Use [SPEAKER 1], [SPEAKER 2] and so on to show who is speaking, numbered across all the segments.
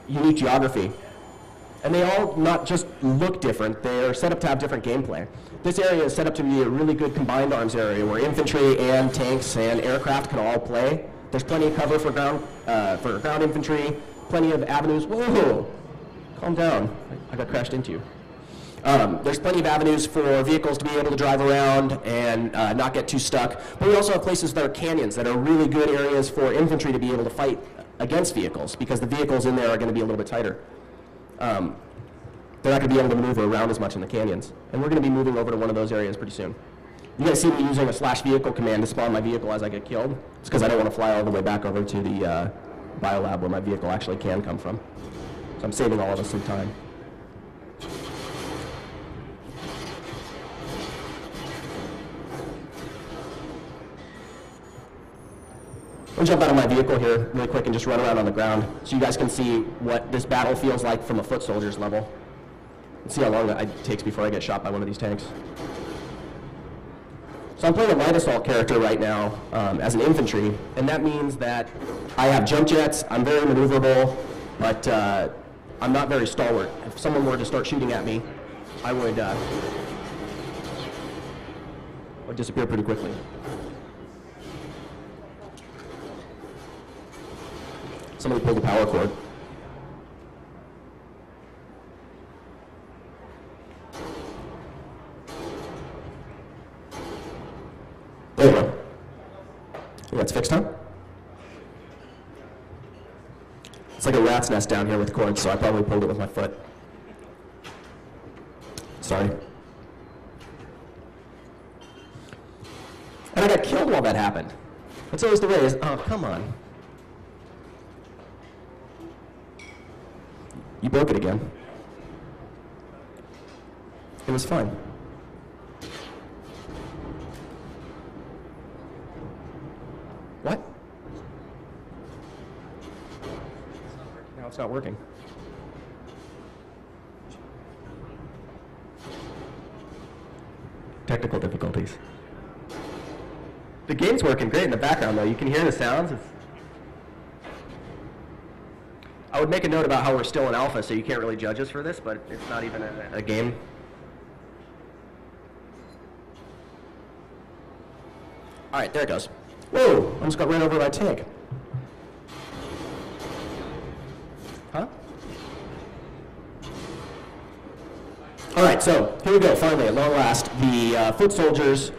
[SPEAKER 1] unique geography. And they all not just look different, they are set up to have different gameplay. This area is set up to be a really good combined arms area where infantry and tanks and aircraft can all play. There's plenty of cover for ground infantry, plenty of avenues. Whoa, calm down, I got crashed into you. There's plenty of avenues for vehicles to be able to drive around and not get too stuck. But we also have places that are canyons that are really good areas for infantry to be able to fight against vehicles because the vehicles in there are going to be a little bit tighter. They're not going to be able to maneuver around as much in the canyons. And we're going to be moving over to one of those areas pretty soon. You guys see me using a /vehicle command to spawn my vehicle as I get killed. It's because I don't want to fly all the way back over to the biolab where my vehicle actually can come from. So I'm saving all of us some time. I'll jump out of my vehicle here really quick and just run around on the ground so you guys can see what this battle feels like from a foot soldier's level. Let's see how long it takes before I get shot by one of these tanks. So I'm playing a light assault character right now as an infantry, and that means that I have jump jets, I'm very maneuverable, but I'm not very stalwart. If someone were to start shooting at me, I would disappear pretty quickly. Somebody pulled the power cord. There we go. That's fixed, huh? It's like a rat's nest down here with cords, so I probably pulled it with my foot. Sorry. And I got killed while that happened. That's always the way, is, oh, come on. You broke it again. It was fine. What? Now it's not working. Technical difficulties. The game's working great in the background, though. You can hear the sounds. I would make a note about how we're still in alpha, so you can't really judge us for this, but it's not even a game. All right, there it goes. Whoa, I almost got ran over by a tank. Huh? All right, so here we go, finally, at long last, the foot soldiers'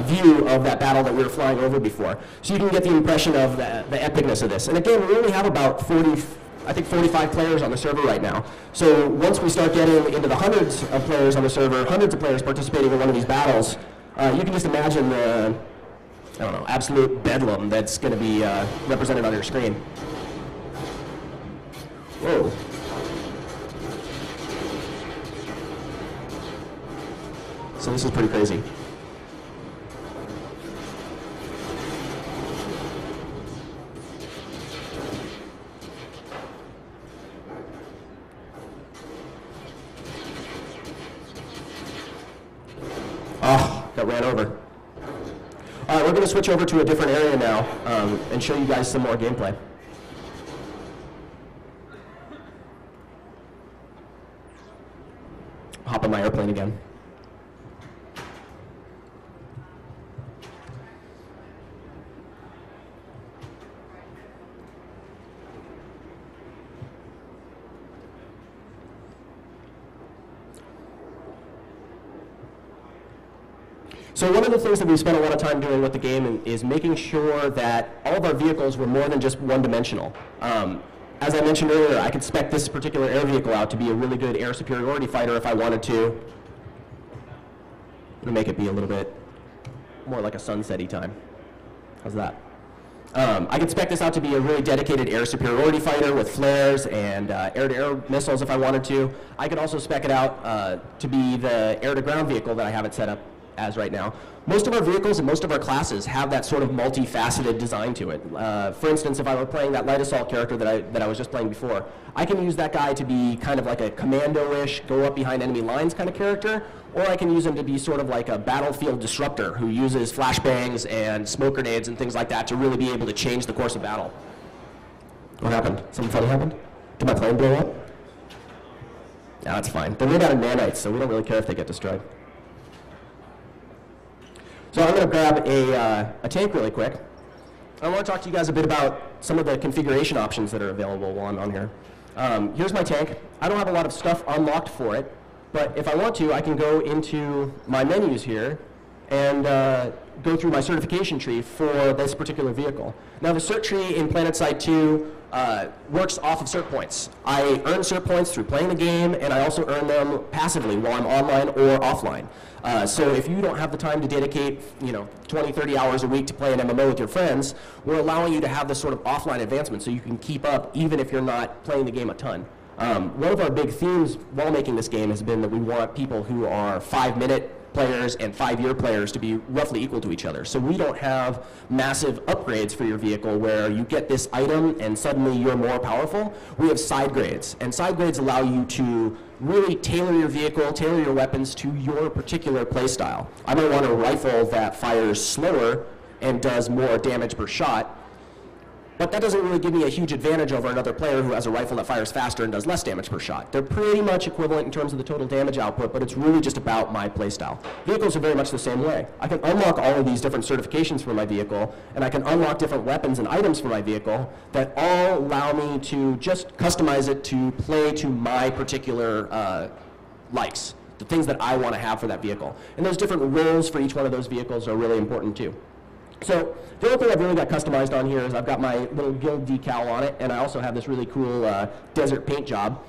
[SPEAKER 1] view of that battle that we were flying over before. So you can get the impression of the epicness of this. And again, we only have about 45 players on the server right now. So once we start getting into the hundreds of players on the server, hundreds of players participating in one of these battles, you can just imagine the, I don't know, absolute bedlam that's going to be represented on your screen. Whoa. So this is pretty crazy. Oh, got ran over. All right, we're going to switch over to a different area now and show you guys some more gameplay. Hop on my airplane again. So one of the things that we spent a lot of time doing with the game is making sure that all of our vehicles were more than just one-dimensional. As I mentioned earlier, I could spec this particular air vehicle out to be a really good air superiority fighter if I wanted to. I'm going to make it be a little bit more like a sunset-y time. How's that? I could spec this out to be a really dedicated air superiority fighter with flares and air-to-air missiles if I wanted to. I could also spec it out to be the air-to-ground vehicle that I have it set up as right now. Most of our vehicles and most of our classes have that sort of multifaceted design to it. For instance, if I were playing that light assault character that I was just playing before, I can use that guy to be kind of like a commando-ish, go up behind enemy lines kind of character, or I can use him to be sort of like a battlefield disruptor who uses flashbangs and smoke grenades and things like that to really be able to change the course of battle. What happened? Something funny happened? Did my plane blow up? No, that's fine. They're made out of nanites, so we don't really care if they get destroyed. So I'm going to grab a tank really quick. I want to talk to you guys a bit about some of the configuration options that are available while I'm on here. Here's my tank. I don't have a lot of stuff unlocked for it, but if I want to, I can go into my menus here and go through my certification tree for this particular vehicle. Now the cert tree in PlanetSide 2 works off of cert points. I earn cert points through playing the game, and I also earn them passively while I'm online or offline. So if you don't have the time to dedicate 20, 30 hours a week to play an MMO with your friends, we're allowing you to have this sort of offline advancement so you can keep up even if you're not playing the game a ton. One of our big themes while making this game has been that we want people who are 5-minute players and 5-year players to be roughly equal to each other. So we don't have massive upgrades for your vehicle where you get this item and suddenly you're more powerful. We have side grades, and side grades allow you to really tailor your vehicle, tailor your weapons to your particular play style. I might want a rifle that fires slower and does more damage per shot, but that doesn't really give me a huge advantage over another player who has a rifle that fires faster and does less damage per shot. They're pretty much equivalent in terms of the total damage output, but it's really just about my playstyle. Vehicles are very much the same way. I can unlock all of these different certifications for my vehicle, and I can unlock different weapons and items for my vehicle that all allow me to just customize it to play to my particular likes, the things that I want to have for that vehicle. And those different roles for each one of those vehicles are really important too. So the only thing I've really got customized on here is I've got my little guild decal on it, and I also have this really cool desert paint job.